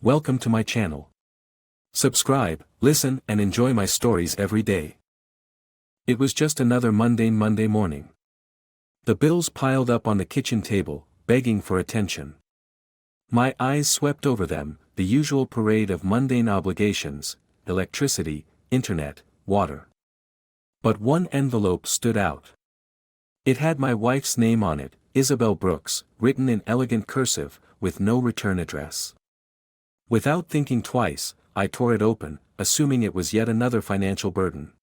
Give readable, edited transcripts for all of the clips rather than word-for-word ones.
Welcome to my channel. Subscribe, listen and enjoy my stories every day. It was just another mundane Monday morning. The bills piled up on the kitchen table, begging for attention. My eyes swept over them, the usual parade of mundane obligations: electricity, internet, water. But one envelope stood out. It had my wife's name on it, Isabel Brooks, written in elegant cursive, with no return address. Without thinking twice, I tore it open, assuming it was yet another financial burden.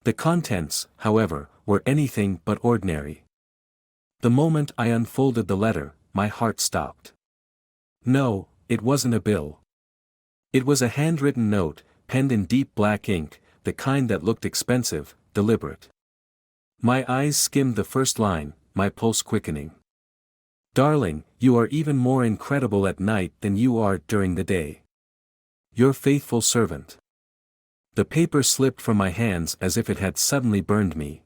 The contents, however, were anything but ordinary. The moment I unfolded the letter, my heart stopped. No, it wasn't a bill. It was a handwritten note, penned in deep black ink, the kind that looked expensive, deliberate. My eyes skimmed the first line, my pulse quickening. "Darling, you are even more incredible at night than you are during the day. Your faithful servant." The paper slipped from my hands as if it had suddenly burned me.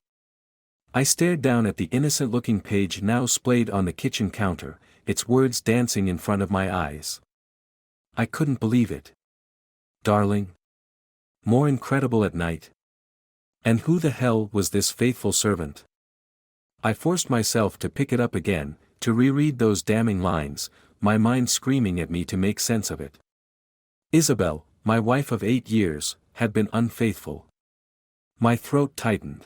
I stared down at the innocent-looking page now splayed on the kitchen counter, its words dancing in front of my eyes. I couldn't believe it. Darling? More incredible at night? And who the hell was this faithful servant? I forced myself to pick it up again, to reread those damning lines, my mind screaming at me to make sense of it. Isabel, my wife of 8 years, had been unfaithful. My throat tightened.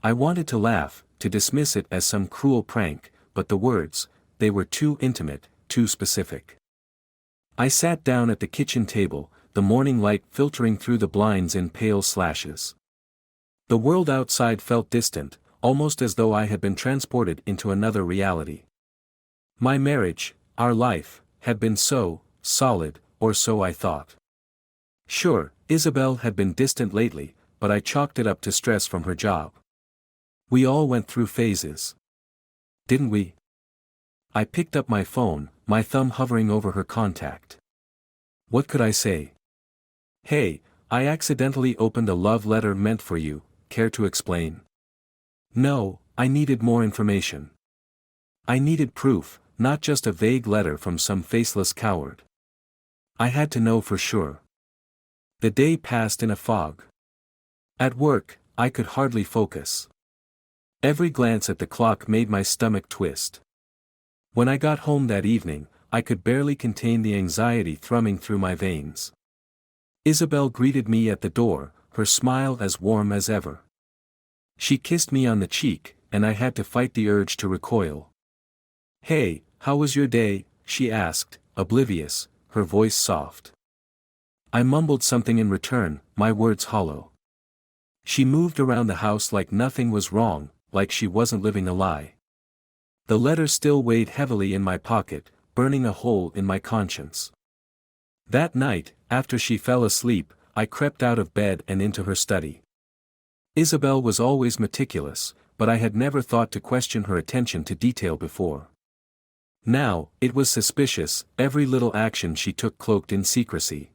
I wanted to laugh, to dismiss it as some cruel prank, but the words, they were too intimate, too specific. I sat down at the kitchen table, the morning light filtering through the blinds in pale slashes. The world outside felt distant, almost as though I had been transported into another reality. My marriage, our life, had been so solid, or so I thought. Sure, Isabel had been distant lately, but I chalked it up to stress from her job. We all went through phases. Didn't we? I picked up my phone, my thumb hovering over her contact. What could I say? "Hey, I accidentally opened a love letter meant for you, care to explain?" No, I needed more information. I needed proof, not just a vague letter from some faceless coward. I had to know for sure. The day passed in a fog. At work, I could hardly focus. Every glance at the clock made my stomach twist. When I got home that evening, I could barely contain the anxiety thrumming through my veins. Isabel greeted me at the door, her smile as warm as ever. She kissed me on the cheek, and I had to fight the urge to recoil. "Hey, how was your day?" she asked, oblivious, her voice soft. I mumbled something in return, my words hollow. She moved around the house like nothing was wrong, like she wasn't living a lie. The letter still weighed heavily in my pocket, burning a hole in my conscience. That night, after she fell asleep, I crept out of bed and into her study. Isabel was always meticulous, but I had never thought to question her attention to detail before. Now, it was suspicious, every little action she took cloaked in secrecy.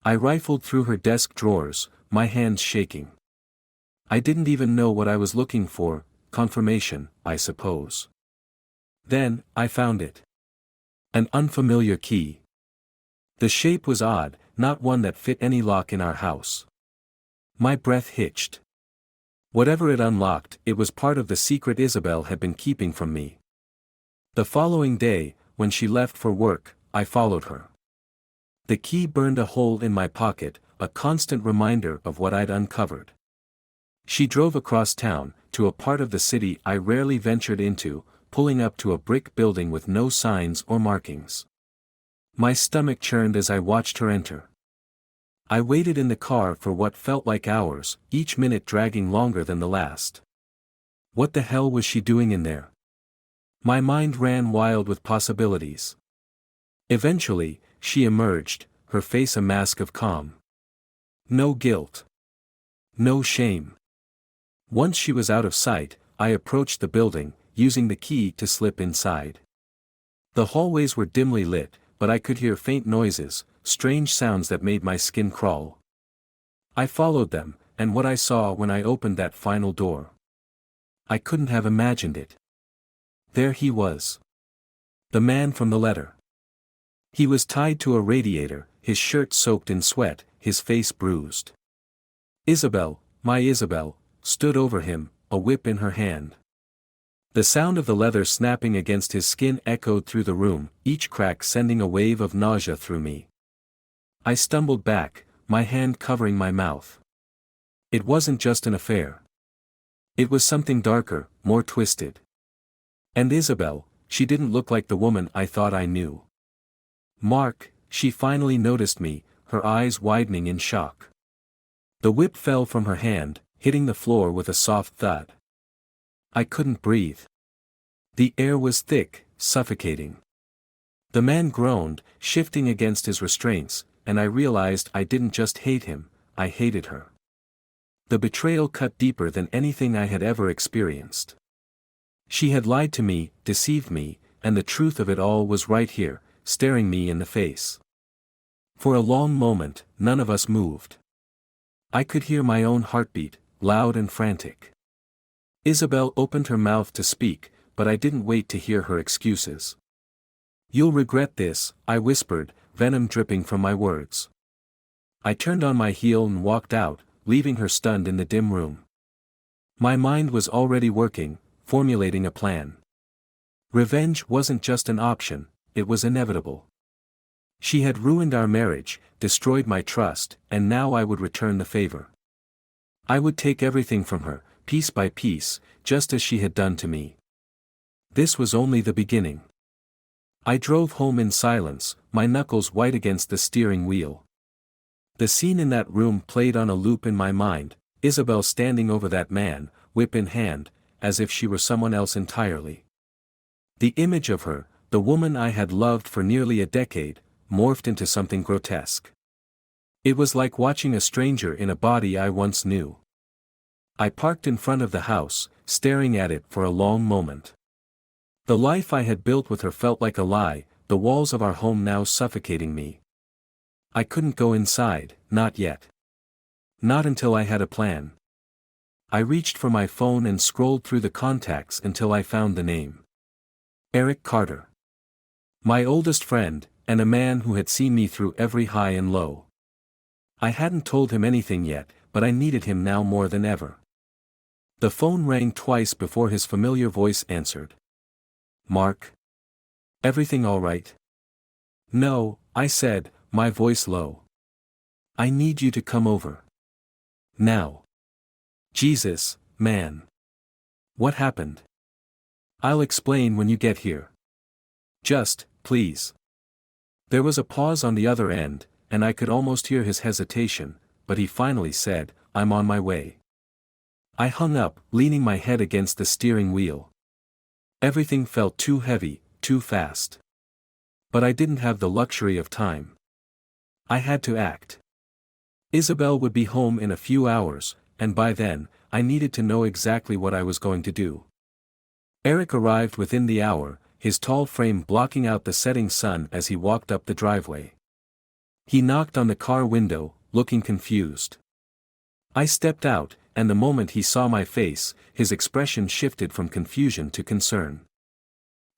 I rifled through her desk drawers, my hands shaking. I didn't even know what I was looking for, confirmation, I suppose. Then, I found it. An unfamiliar key. The shape was odd, not one that fit any lock in our house. My breath hitched. Whatever it unlocked, it was part of the secret Isabel had been keeping from me. The following day, when she left for work, I followed her. The key burned a hole in my pocket, a constant reminder of what I'd uncovered. She drove across town, to a part of the city I rarely ventured into, pulling up to a brick building with no signs or markings. My stomach churned as I watched her enter. I waited in the car for what felt like hours, each minute dragging longer than the last. What the hell was she doing in there? My mind ran wild with possibilities. Eventually, she emerged, her face a mask of calm. No guilt. No shame. Once she was out of sight, I approached the building, using the key to slip inside. The hallways were dimly lit, but I could hear faint noises, strange sounds that made my skin crawl. I followed them, and what I saw when I opened that final door. I couldn't have imagined it. There he was. The man from the letter. He was tied to a radiator, his shirt soaked in sweat, his face bruised. Isabel, my Isabel, stood over him, a whip in her hand. The sound of the leather snapping against his skin echoed through the room, each crack sending a wave of nausea through me. I stumbled back, my hand covering my mouth. It wasn't just an affair. It was something darker, more twisted. And Isabel, she didn't look like the woman I thought I knew. Mark, she finally noticed me, her eyes widening in shock. The whip fell from her hand, hitting the floor with a soft thud. I couldn't breathe. The air was thick, suffocating. The man groaned, shifting against his restraints, and I realized I didn't just hate him, I hated her. The betrayal cut deeper than anything I had ever experienced. She had lied to me, deceived me, and the truth of it all was right here, staring me in the face. For a long moment, none of us moved. I could hear my own heartbeat, loud and frantic. Isabel opened her mouth to speak, but I didn't wait to hear her excuses. "You'll regret this," I whispered, venom dripping from my words. I turned on my heel and walked out, leaving her stunned in the dim room. My mind was already working, formulating a plan. Revenge wasn't just an option, it was inevitable. She had ruined our marriage, destroyed my trust, and now I would return the favor. I would take everything from her, piece by piece, just as she had done to me. This was only the beginning. I drove home in silence, my knuckles white against the steering wheel. The scene in that room played on a loop in my mind, Isabel standing over that man, whip in hand, as if she were someone else entirely. The image of her, the woman I had loved for nearly a decade, morphed into something grotesque. It was like watching a stranger in a body I once knew. I parked in front of the house, staring at it for a long moment. The life I had built with her felt like a lie, the walls of our home now suffocating me. I couldn't go inside, not yet. Not until I had a plan. I reached for my phone and scrolled through the contacts until I found the name. Eric Carter. My oldest friend, and a man who had seen me through every high and low. I hadn't told him anything yet, but I needed him now more than ever. The phone rang twice before his familiar voice answered. "Mark? Everything all right?" "No," I said, my voice low. "I need you to come over. Now." "Jesus, man. What happened?" "I'll explain when you get here. Just, please." There was a pause on the other end, and I could almost hear his hesitation, but he finally said, "I'm on my way." I hung up, leaning my head against the steering wheel. Everything felt too heavy, too fast. But I didn't have the luxury of time. I had to act. Isabel would be home in a few hours, and by then, I needed to know exactly what I was going to do. Eric arrived within the hour, his tall frame blocking out the setting sun as he walked up the driveway. He knocked on the car window, looking confused. I stepped out, and the moment he saw my face, his expression shifted from confusion to concern.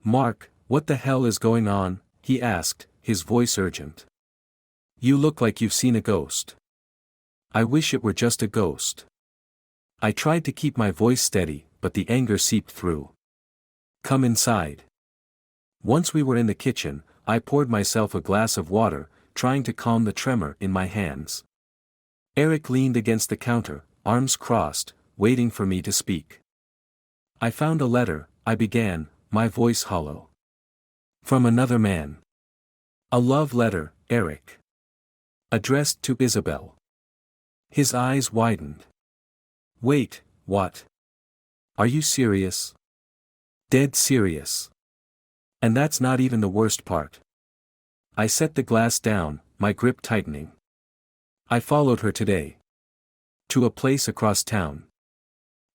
"Mark, what the hell is going on?" he asked, his voice urgent. "You look like you've seen a ghost." "I wish it were just a ghost." I tried to keep my voice steady, but the anger seeped through. "Come inside." Once we were in the kitchen, I poured myself a glass of water, trying to calm the tremor in my hands. Eric leaned against the counter, arms crossed, waiting for me to speak. "I found a letter," I began, my voice hollow. "From another man. A love letter, Eric. Addressed to Isabel." His eyes widened. "Wait, what? Are you serious?" "Dead serious. And that's not even the worst part." I set the glass down, my grip tightening. "I followed her today. To a place across town.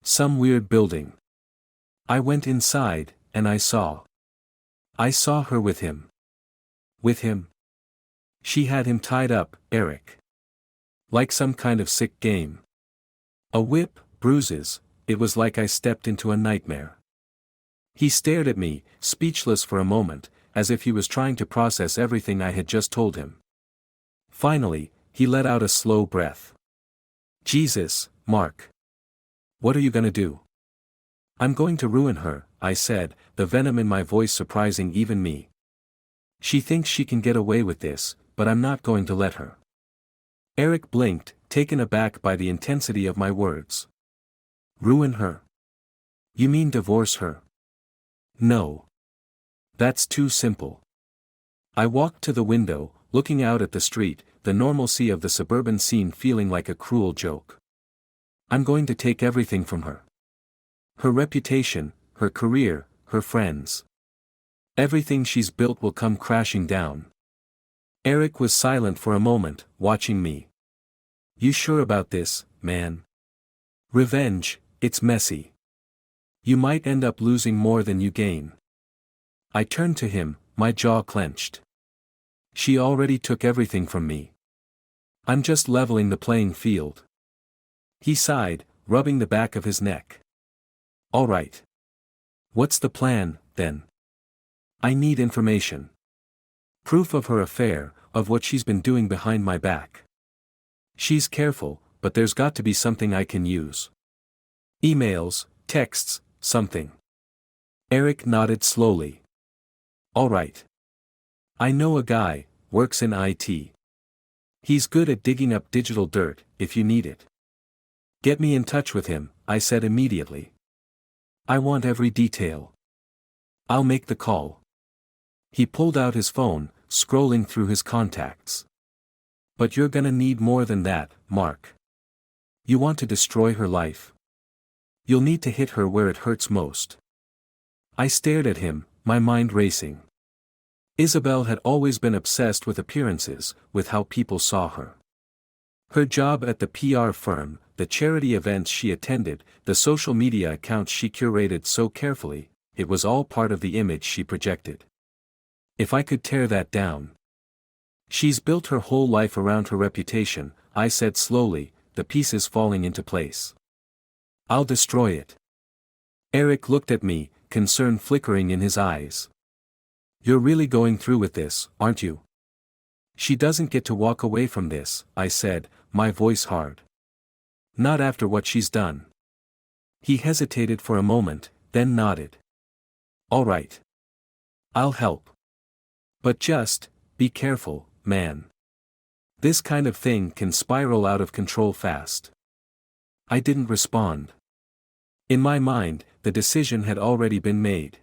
Some weird building. I went inside, and I saw her with him." "With him?" "She had him tied up, Eric. Like some kind of sick game. A whip, bruises, it was like I stepped into a nightmare." He stared at me, speechless for a moment, as if he was trying to process everything I had just told him. Finally, he let out a slow breath. Jesus, Mark. What are you gonna do? I'm going to ruin her, I said, the venom in my voice surprising even me. She thinks she can get away with this, but I'm not going to let her. Eric blinked, taken aback by the intensity of my words. Ruin her? You mean divorce her? No. That's too simple. I walked to the window, looking out at the street, the normalcy of the suburban scene feeling like a cruel joke. I'm going to take everything from her. Her reputation, her career, her friends. Everything she's built will come crashing down. Eric was silent for a moment, watching me. You sure about this, man? Revenge, it's messy. You might end up losing more than you gain. I turned to him, my jaw clenched. She already took everything from me. I'm just leveling the playing field. He sighed, rubbing the back of his neck. All right. What's the plan, then? I need information. Proof of her affair, of what she's been doing behind my back. She's careful, but there's got to be something I can use. Emails, texts, something. Eric nodded slowly. All right. I know a guy, works in IT. He's good at digging up digital dirt, if you need it. Get me in touch with him, I said immediately. I want every detail. I'll make the call. He pulled out his phone, scrolling through his contacts. But you're gonna need more than that, Mark. You want to destroy her life. You'll need to hit her where it hurts most. I stared at him, my mind racing. Isabel had always been obsessed with appearances, with how people saw her. Her job at the PR firm, the charity events she attended, the social media accounts she curated so carefully, it was all part of the image she projected. If I could tear that down. She's built her whole life around her reputation, I said slowly, the pieces falling into place. I'll destroy it. Eric looked at me, concern flickering in his eyes. You're really going through with this, aren't you? She doesn't get to walk away from this, I said, my voice hard. Not after what she's done. He hesitated for a moment, then nodded. All right. I'll help. But just, be careful, man. This kind of thing can spiral out of control fast. I didn't respond. In my mind, the decision had already been made.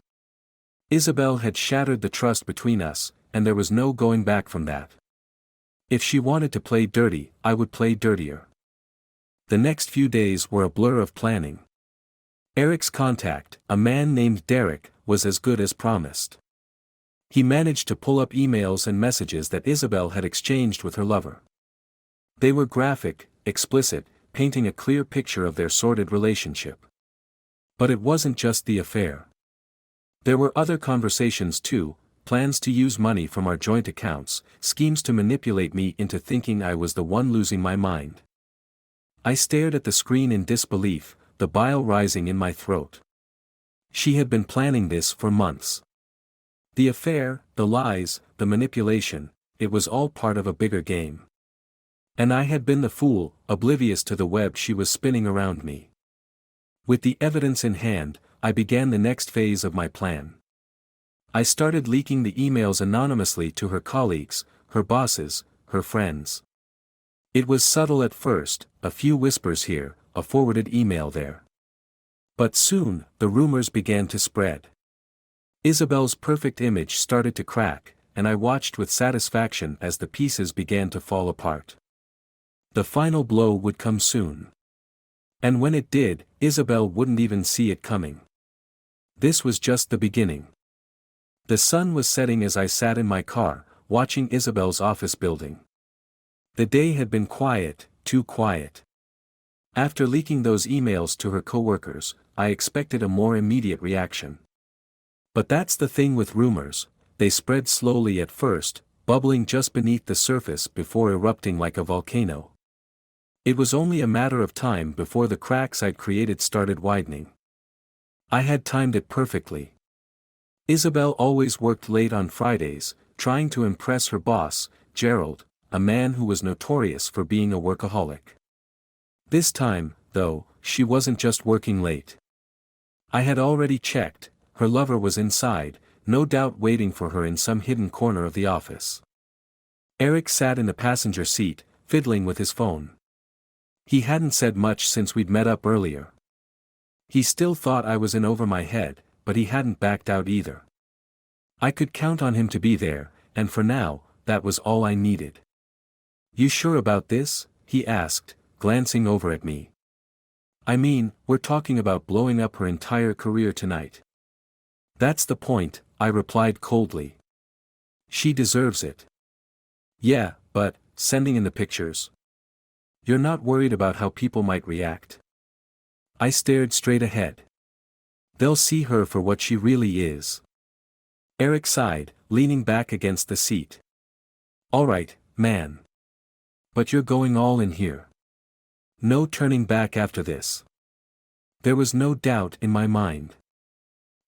Isabel had shattered the trust between us, and there was no going back from that. If she wanted to play dirty, I would play dirtier. The next few days were a blur of planning. Eric's contact, a man named Derek, was as good as promised. He managed to pull up emails and messages that Isabel had exchanged with her lover. They were graphic, explicit, painting a clear picture of their sordid relationship. But it wasn't just the affair. There were other conversations too, plans to use money from our joint accounts, schemes to manipulate me into thinking I was the one losing my mind. I stared at the screen in disbelief, the bile rising in my throat. She had been planning this for months. The affair, the lies, the manipulation, it was all part of a bigger game. And I had been the fool, oblivious to the web she was spinning around me. With the evidence in hand, I began the next phase of my plan. I started leaking the emails anonymously to her colleagues, her bosses, her friends. It was subtle at first, a few whispers here, a forwarded email there. But soon, the rumors began to spread. Isabel's perfect image started to crack, and I watched with satisfaction as the pieces began to fall apart. The final blow would come soon. And when it did, Isabel wouldn't even see it coming. This was just the beginning. The sun was setting as I sat in my car, watching Isabel's office building. The day had been quiet, too quiet. After leaking those emails to her coworkers, I expected a more immediate reaction. But that's the thing with rumors, they spread slowly at first, bubbling just beneath the surface before erupting like a volcano. It was only a matter of time before the cracks I'd created started widening. I had timed it perfectly. Isabel always worked late on Fridays, trying to impress her boss, Gerald, a man who was notorious for being a workaholic. This time, though, she wasn't just working late. I had already checked, her lover was inside, no doubt waiting for her in some hidden corner of the office. Eric sat in the passenger seat, fiddling with his phone. He hadn't said much since we'd met up earlier. He still thought I was in over my head, but he hadn't backed out either. I could count on him to be there, and for now, that was all I needed. "You sure about this?" he asked, glancing over at me. "I mean, we're talking about blowing up her entire career tonight." "That's the point," I replied coldly. "She deserves it." "Yeah, but, sending in the pictures? You're not worried about how people might react?" I stared straight ahead. "They'll see her for what she really is." Eric sighed, leaning back against the seat. "All right, man. But you're going all in here. No turning back after this." There was no doubt in my mind.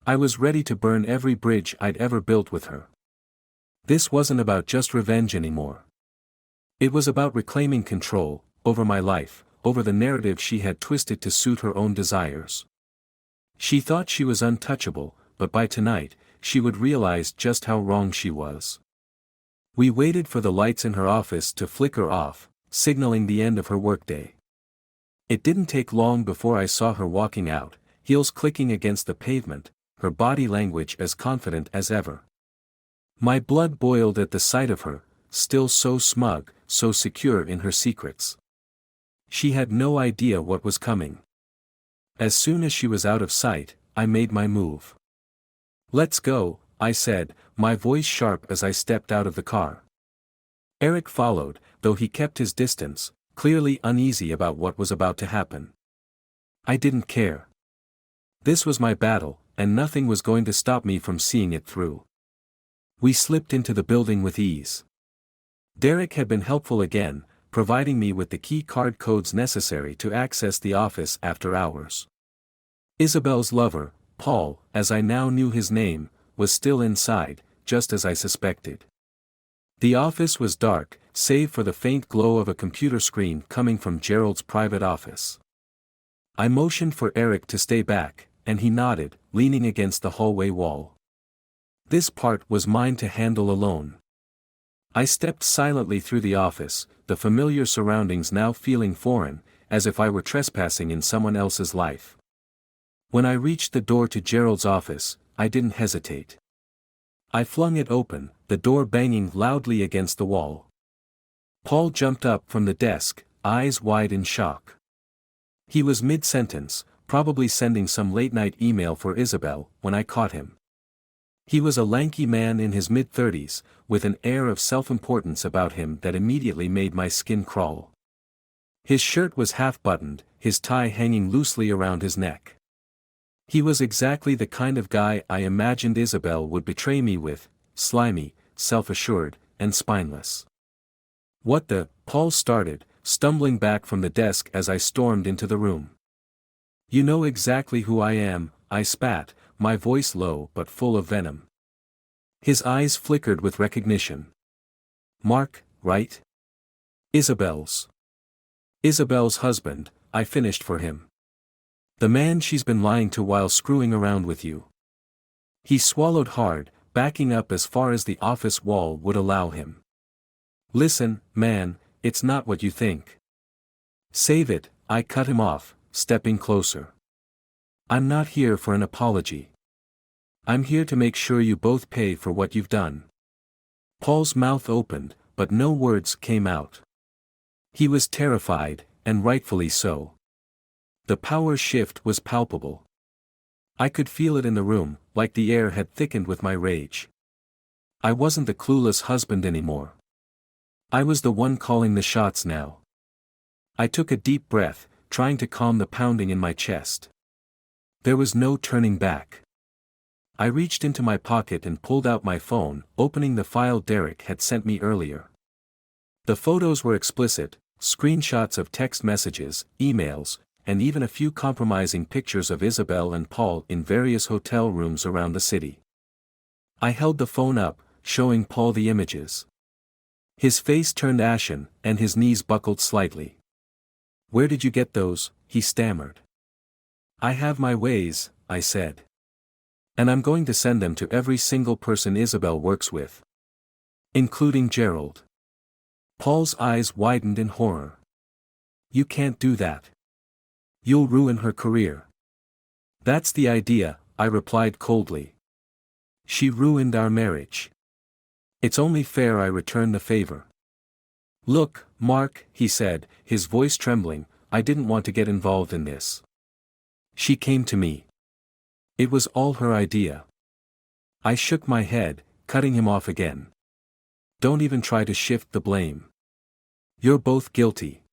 I was ready to burn every bridge I'd ever built with her. This wasn't about just revenge anymore. It was about reclaiming control, over my life, over the narrative she had twisted to suit her own desires. She thought she was untouchable, but by tonight, she would realize just how wrong she was. We waited for the lights in her office to flicker off, signaling the end of her workday. It didn't take long before I saw her walking out, heels clicking against the pavement, her body language as confident as ever. My blood boiled at the sight of her, still so smug, so secure in her secrets. She had no idea what was coming. As soon as she was out of sight, I made my move. "Let's go," I said, my voice sharp as I stepped out of the car. Eric followed, though he kept his distance, clearly uneasy about what was about to happen. I didn't care. This was my battle, and nothing was going to stop me from seeing it through. We slipped into the building with ease. Derek had been helpful again, providing me with the key card codes necessary to access the office after hours. Isabel's lover, Paul, as I now knew his name, was still inside, just as I suspected. The office was dark, save for the faint glow of a computer screen coming from Gerald's private office. I motioned for Eric to stay back, and he nodded, leaning against the hallway wall. This part was mine to handle alone. I stepped silently through the office, the familiar surroundings now feeling foreign, as if I were trespassing in someone else's life. When I reached the door to Gerald's office, I didn't hesitate. I flung it open, the door banging loudly against the wall. Paul jumped up from the desk, eyes wide in shock. He was mid-sentence, probably sending some late-night email for Isabel, when I caught him. He was a lanky man in his mid-30s, with an air of self-importance about him that immediately made my skin crawl. His shirt was half-buttoned, his tie hanging loosely around his neck. He was exactly the kind of guy I imagined Isabel would betray me with, slimy, self-assured, and spineless. "What the?" Paul started, stumbling back from the desk as I stormed into the room. "You know exactly who I am," I spat, my voice low but full of venom. His eyes flickered with recognition. "Mark, right? Isabel's husband," I finished for him. "The man she's been lying to while screwing around with you." He swallowed hard, backing up as far as the office wall would allow him. "Listen, man, it's not what you think." "Save it," I cut him off, stepping closer. "I'm not here for an apology. I'm here to make sure you both pay for what you've done." Paul's mouth opened, but no words came out. He was terrified, and rightfully so. The power shift was palpable. I could feel it in the room, like the air had thickened with my rage. I wasn't the clueless husband anymore. I was the one calling the shots now. I took a deep breath, trying to calm the pounding in my chest. There was no turning back. I reached into my pocket and pulled out my phone, opening the file Derek had sent me earlier. The photos were explicit, screenshots of text messages, emails, and even a few compromising pictures of Isabel and Paul in various hotel rooms around the city. I held the phone up, showing Paul the images. His face turned ashen, and his knees buckled slightly. "Where did you get those?" he stammered. "I have my ways," I said. "And I'm going to send them to every single person Isabel works with. Including Gerald." Paul's eyes widened in horror. "You can't do that. You'll ruin her career." "That's the idea," I replied coldly. "She ruined our marriage. It's only fair I return the favor." "Look, Mark," he said, his voice trembling, "I didn't want to get involved in this. She came to me. It was all her idea." I shook my head, cutting him off again. "Don't even try to shift the blame. You're both guilty."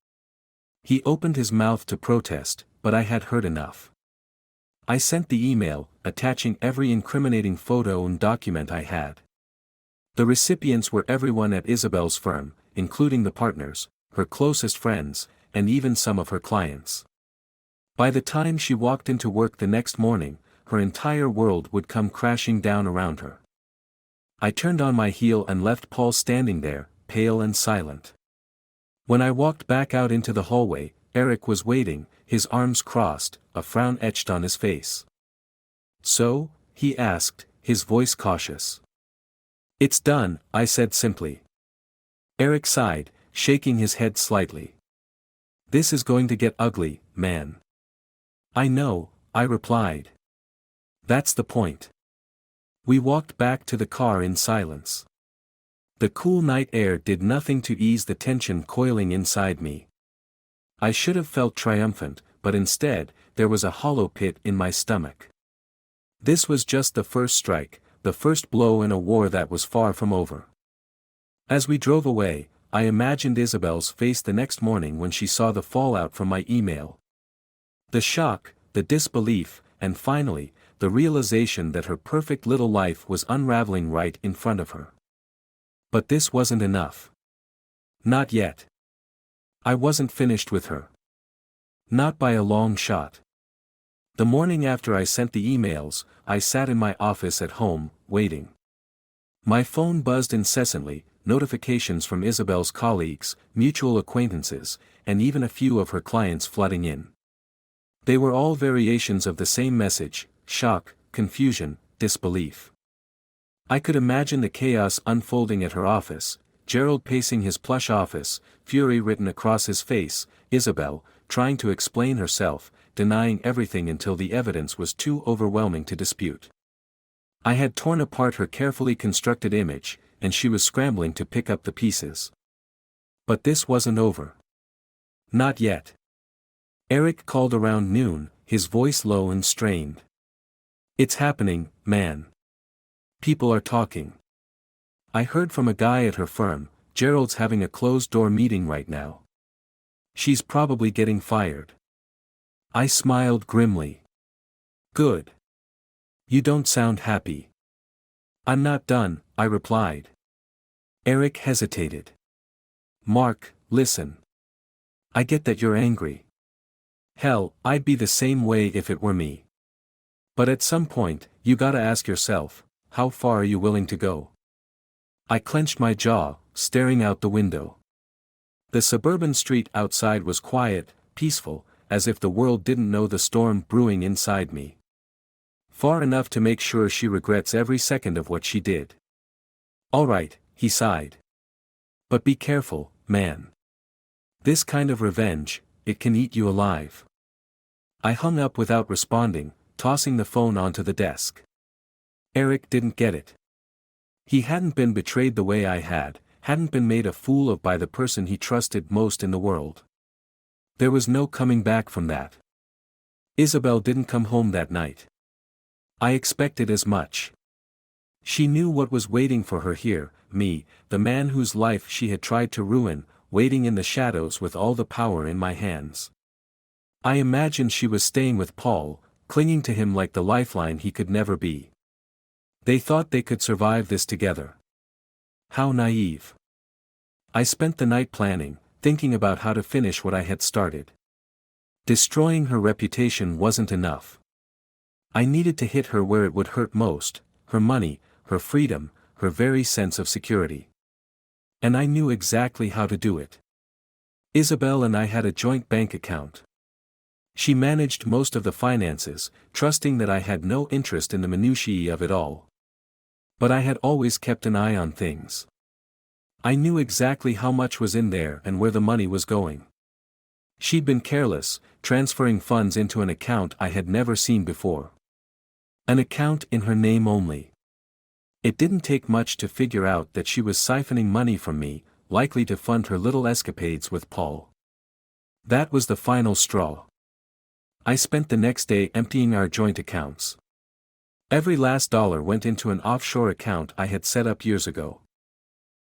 He opened his mouth to protest, but I had heard enough. I sent the email, attaching every incriminating photo and document I had. The recipients were everyone at Isabel's firm, including the partners, her closest friends, and even some of her clients. By the time she walked into work the next morning, her entire world would come crashing down around her. I turned on my heel and left Paul standing there, pale and silent. When I walked back out into the hallway, Eric was waiting, his arms crossed, a frown etched on his face. "So?" he asked, his voice cautious. "It's done," I said simply. Eric sighed, shaking his head slightly. "This is going to get ugly, man." "I know," I replied. "That's the point." We walked back to the car in silence. The cool night air did nothing to ease the tension coiling inside me. I should have felt triumphant, but instead, there was a hollow pit in my stomach. This was just the first strike, the first blow in a war that was far from over. As we drove away, I imagined Isabel's face the next morning when she saw the fallout from my email. The shock, the disbelief, and finally, the realization that her perfect little life was unraveling right in front of her. But this wasn't enough. Not yet. I wasn't finished with her. Not by a long shot. The morning after I sent the emails, I sat in my office at home, waiting. My phone buzzed incessantly, notifications from Isabel's colleagues, mutual acquaintances, and even a few of her clients flooding in. They were all variations of the same message: shock, confusion, disbelief. I could imagine the chaos unfolding at her office, Gerald pacing his plush office, fury written across his face, Isabel, trying to explain herself, denying everything until the evidence was too overwhelming to dispute. I had torn apart her carefully constructed image, and she was scrambling to pick up the pieces. But this wasn't over. Not yet. Eric called around noon, his voice low and strained. "It's happening, man. People are talking. I heard from a guy at her firm, Gerald's having a closed-door meeting right now. She's probably getting fired." I smiled grimly. "Good. You don't sound happy." "I'm not done," I replied. Eric hesitated. "Mark, listen. I get that you're angry. Hell, I'd be the same way if it were me. But at some point, you gotta ask yourself, how far are you willing to go?" I clenched my jaw, staring out the window. The suburban street outside was quiet, peaceful, as if the world didn't know the storm brewing inside me. Far enough to make sure she regrets every second of what she did. "All right," he sighed. "But be careful, man. This kind of revenge, it can eat you alive." I hung up without responding, tossing the phone onto the desk. Eric didn't get it. He hadn't been betrayed the way I had, hadn't been made a fool of by the person he trusted most in the world. There was no coming back from that. Isabel didn't come home that night. I expected as much. She knew what was waiting for her here, me, the man whose life she had tried to ruin, waiting in the shadows with all the power in my hands. I imagined she was staying with Paul, clinging to him like the lifeline he could never be. They thought they could survive this together. How naive. I spent the night planning, thinking about how to finish what I had started. Destroying her reputation wasn't enough. I needed to hit her where it would hurt most: her money, her freedom, her very sense of security. And I knew exactly how to do it. Isabel and I had a joint bank account. She managed most of the finances, trusting that I had no interest in the minutiae of it all. But I had always kept an eye on things. I knew exactly how much was in there and where the money was going. She'd been careless, transferring funds into an account I had never seen before. An account in her name only. It didn't take much to figure out that she was siphoning money from me, likely to fund her little escapades with Paul. That was the final straw. I spent the next day emptying our joint accounts. Every last dollar went into an offshore account I had set up years ago.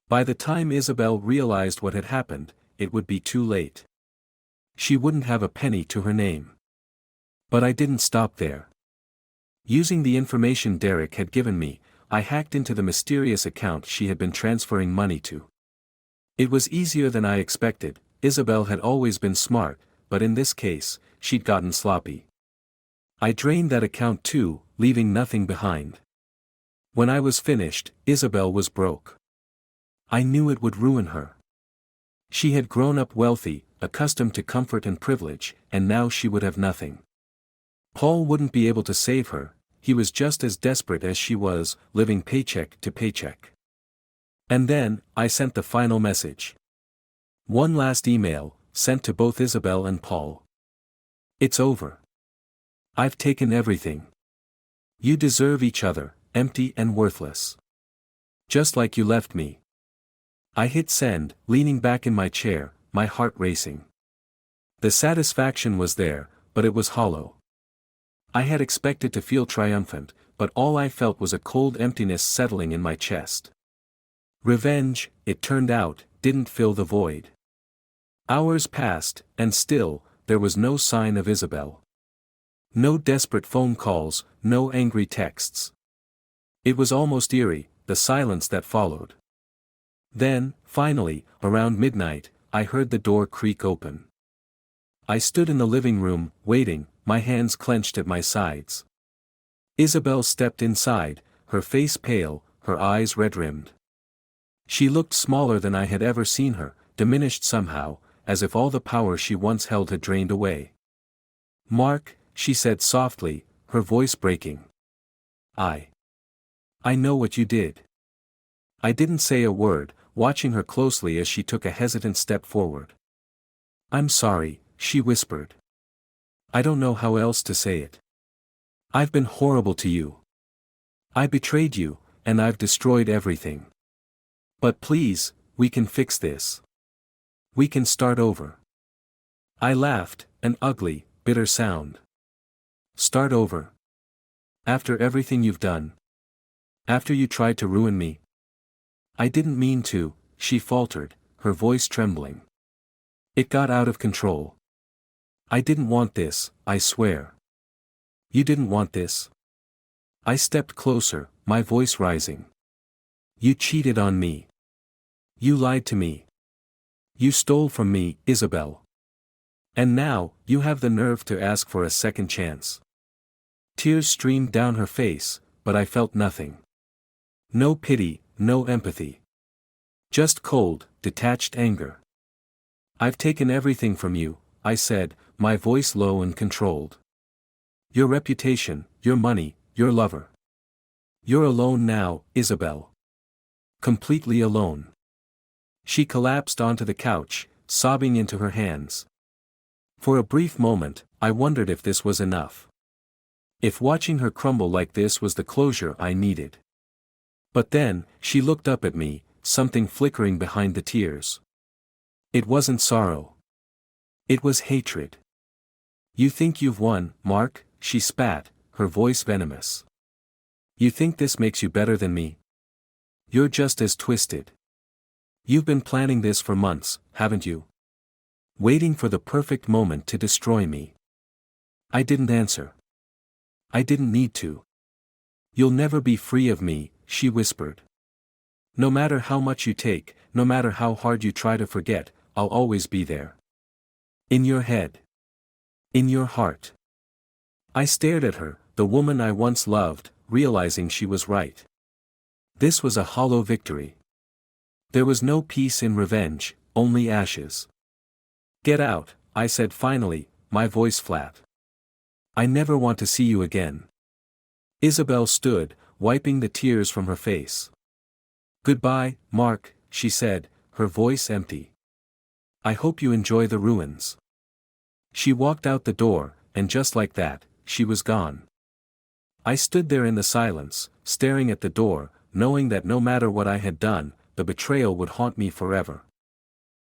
By the time Isabel realized what had happened, it would be too late. She wouldn't have a penny to her name. But I didn't stop there. Using the information Derek had given me, I hacked into the mysterious account she had been transferring money to. It was easier than I expected. Isabel had always been smart, but in this case, she'd gotten sloppy. I drained that account too, leaving nothing behind. When I was finished, Isabel was broke. I knew it would ruin her. She had grown up wealthy, accustomed to comfort and privilege, and now she would have nothing. Paul wouldn't be able to save her. He was just as desperate as she was, living paycheck to paycheck. And then, I sent the final message. One last email, sent to both Isabel and Paul. It's over. I've taken everything. You deserve each other, empty and worthless. Just like you left me. I hit send, leaning back in my chair, my heart racing. The satisfaction was there, but it was hollow. I had expected to feel triumphant, but all I felt was a cold emptiness settling in my chest. Revenge, it turned out, didn't fill the void. Hours passed, and still, there was no sign of Isabel. No desperate phone calls, no angry texts. It was almost eerie, the silence that followed. Then, finally, around midnight, I heard the door creak open. I stood in the living room, waiting, my hands clenched at my sides. Isabel stepped inside, her face pale, her eyes red-rimmed. She looked smaller than I had ever seen her, diminished somehow, as if all the power she once held had drained away. "Mark," she said softly, her voice breaking. I know what you did." I didn't say a word, watching her closely as she took a hesitant step forward. "I'm sorry," she whispered. "I don't know how else to say it. I've been horrible to you. I betrayed you, and I've destroyed everything. But please, we can fix this. We can start over." I laughed, an ugly, bitter sound. "Start over? After everything you've done? After you tried to ruin me?" "I didn't mean to," she faltered, her voice trembling. "It got out of control. I didn't want this, I swear." "You didn't want this?" I stepped closer, my voice rising. "You cheated on me. You lied to me. You stole from me, Isabel. And now, you have the nerve to ask for a second chance." Tears streamed down her face, but I felt nothing. No pity, no empathy. Just cold, detached anger. "I've taken everything from you," I said, my voice low and controlled. "Your reputation, your money, your lover. You're alone now, Isabel. Completely alone." She collapsed onto the couch, sobbing into her hands. For a brief moment, I wondered if this was enough. If watching her crumble like this was the closure I needed. But then, she looked up at me, something flickering behind the tears. It wasn't sorrow. It was hatred. "You think you've won, Mark," she spat, her voice venomous. "You think this makes you better than me? You're just as twisted. You've been planning this for months, haven't you? Waiting for the perfect moment to destroy me." I didn't answer. I didn't need to. "You'll never be free of me," she whispered. "No matter how much you take, no matter how hard you try to forget, I'll always be there. In your head. In your heart." I stared at her, the woman I once loved, realizing she was right. This was a hollow victory. There was no peace in revenge, only ashes. Get out, I said finally, my voice flat. I never want to see you again. Isabel stood, wiping the tears from her face. Goodbye, Mark, she said, her voice empty. I hope you enjoy the ruins. She walked out the door, and just like that, she was gone. I stood there in the silence, staring at the door, knowing that no matter what I had done, the betrayal would haunt me forever.